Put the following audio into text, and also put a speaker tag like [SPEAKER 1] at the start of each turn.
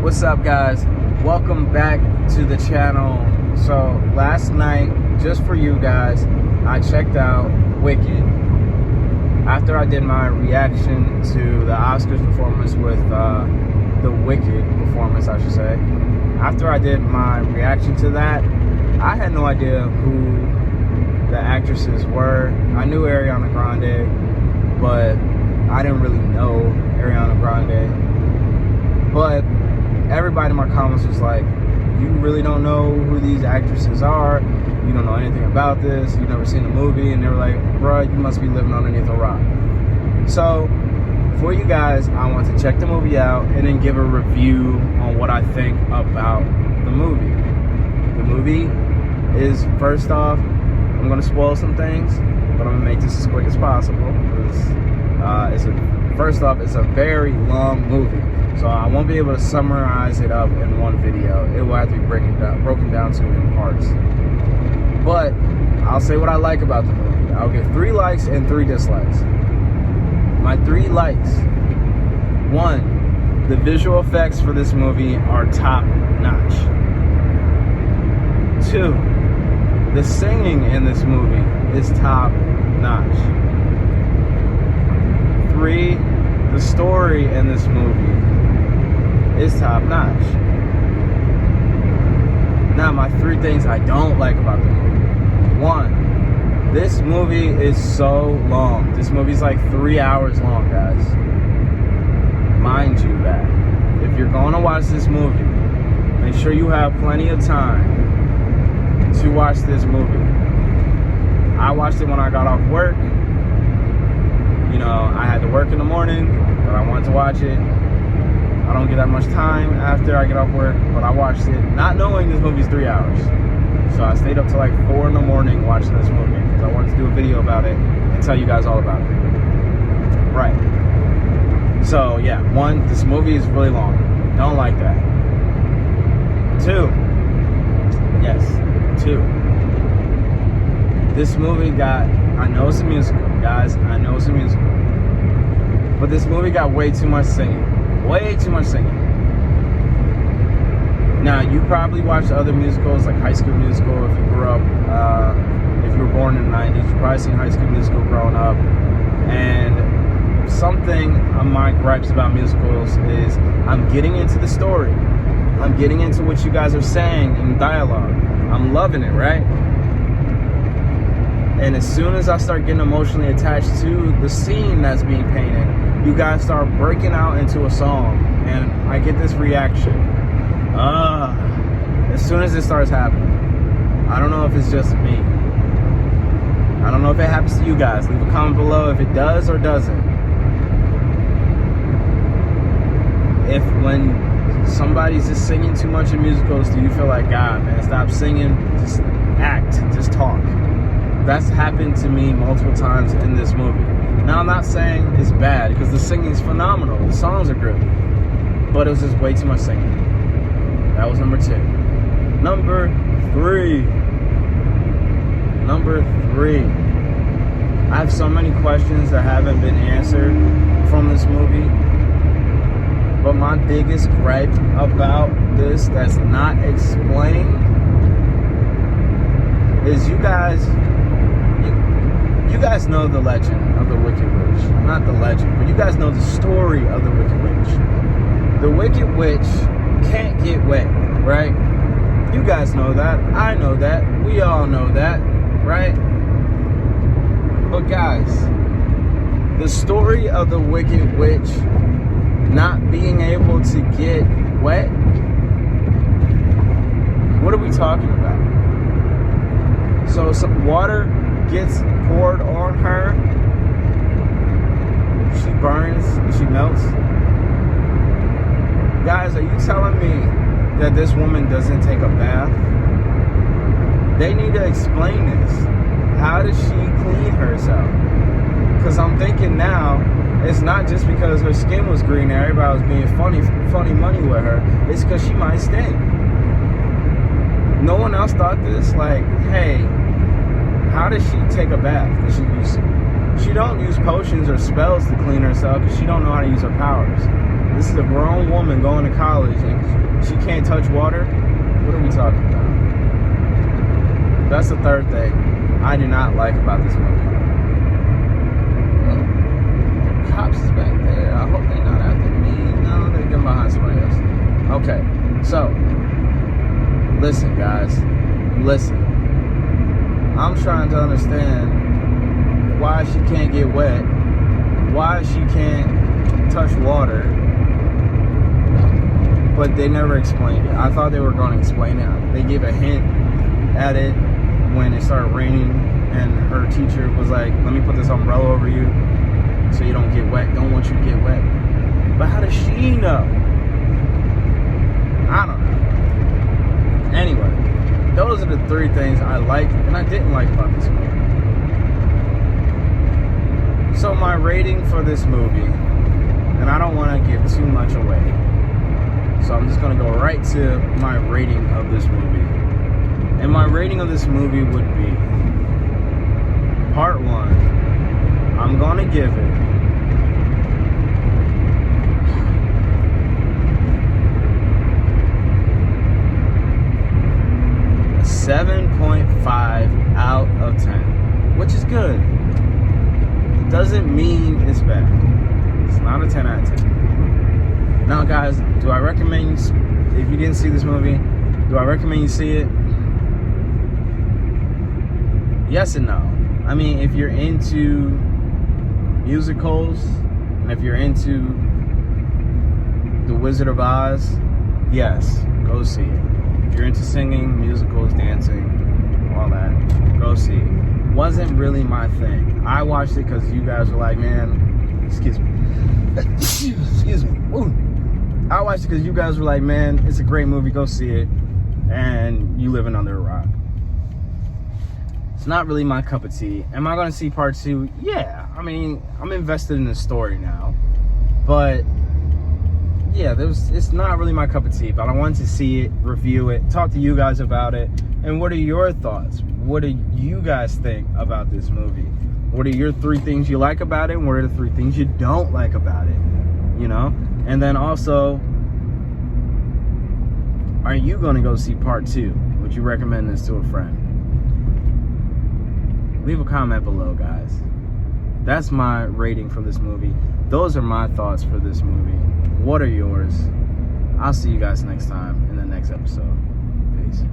[SPEAKER 1] What's up, guys? Welcome back to the channel. So last night, just for you guys, I checked out Wicked. After I did my reaction to the Oscars performance with the Wicked performance, I should say. After I did my reaction to that, I had no idea who the actresses were. I knew Ariana Grande, but I didn't really know Ariana Grande. But everybody in my comments was like, you really don't know who these actresses are, you don't know anything about this, you've never seen the movie, and they were like, bruh, you must be living underneath a rock. So for you guys, I want to check the movie out and then give a review on what I think about the movie. The movie is, first off, I'm going to spoil some things, but I'm going to make this as quick as possible because first off, it's a very long movie. So I won't be able to summarize it up in one video. It will have to be broken down to in parts. But I'll say what I like about the movie. I'll give 3 likes and 3 dislikes. My 3 likes. 1, the visual effects for this movie are top notch. 2, the singing in this movie is top notch. 3, the story in this movie is top notch. Now, my 3 things I don't like about the movie. 1, this movie is so long. This movie's like 3 hours long, guys. Mind you that. If you're going to watch this movie, make sure you have plenty of time to watch this movie. I watched it when I got off work. You know, I had to work in the morning, but I wanted to watch it. I don't get that much time after I get off work, but I watched it not knowing this movie's 3 hours. So I stayed up till like 4 in the morning watching this movie because I wanted to do a video about it and tell you guys all about it. Right. So yeah, 1, this movie is really long. Don't like that. 2, yes, 2. This movie got, I know it's a musical, guys, I know it's a musical, but this movie got way too much singing. Way too much singing. Now, you probably watched other musicals like High School Musical if you grew up, if you were born in the 90s, you probably seen High School Musical growing up. And something of my gripes about musicals is I'm getting into the story. I'm getting into what you guys are saying in dialogue. I'm loving it, right? And as soon as I start getting emotionally attached to the scene that's being painted, you guys start breaking out into a song, and I get this reaction. As soon as it starts happening. I don't know if it's just me. I don't know if it happens to you guys. Leave a comment below if it does or doesn't. If when somebody's just singing too much in musicals, do you feel like, God, man, stop singing, just act, just talk? That's happened to me multiple times in this movie. Now, I'm not saying it's bad, because the singing is phenomenal. The songs are good. But it was just way too much singing. That was number 2. Number 3. I have so many questions that haven't been answered from this movie. But my biggest gripe about this that's not explained is you guys know the legend of the Wicked Witch. Not the legend, but you guys know the story of the Wicked Witch. The Wicked Witch can't get wet, right? You guys know that. I know that. We all know that, right? But guys, the story of the Wicked Witch not being able to get wet, what are we talking about? So some water gets poured on her, she burns, she melts. Guys, are you telling me that this woman doesn't take a bath? They need to explain this. How does she clean herself? Because I'm thinking now, it's not just because her skin was green and everybody was being funny money with her. It's because she might stink. No one else thought this. Like, hey, how does she take a bath? Does she don't use potions or spells to clean herself because she don't know how to use her powers. This is a grown woman going to college and she can't touch water. What are we talking about? That's the third thing I do not like about this movie. The cops is back there. I hope they're not after me. No, they're getting behind somebody else. Okay, so listen, guys. Listen. I'm trying to understand why she can't get wet, why she can't touch water, but they never explained it. I thought they were going to explain it. They gave a hint at it when it started raining, and her teacher was like, let me put this umbrella over you so you don't get wet. Don't want you to get wet. But how does she know? I don't know. Anyway, those are the three things I liked and I didn't like about this movie. So my rating for this movie, and I don't want to give too much away, so I'm just going to go right to my rating of this movie. And my rating of this movie would be, part 1, I'm going to give it a 7.5 out of 10, which is good. It doesn't mean it's bad. It's not a 10 out of 10. Now, guys, do I recommend you, if you didn't see this movie, do I recommend you see it? Yes and no. I mean, if you're into musicals, and if you're into The Wizard of Oz, yes, go see it. If you're into singing, musicals, dancing, all that, go see it. Wasn't really my thing. I watched it because you guys were like, man, excuse me. Excuse me. Ooh. I watched it because you guys were like, man, it's a great movie, go see it. And you living under a rock. It's not really my cup of tea. Am I going to see part 2? Yeah. I mean, I'm invested in the story now. But yeah, it's not really my cup of tea, but I wanted to see it, review it, talk to you guys about it. And what are your thoughts? What do you guys think about this movie? What are your 3 things you like about it? And what are the 3 things you don't like about it? You know? And then also, are you going to go see part 2? Would you recommend this to a friend? Leave a comment below, guys. That's my rating for this movie. Those are my thoughts for this movie. What are yours? I'll see you guys next time in the next episode. Peace.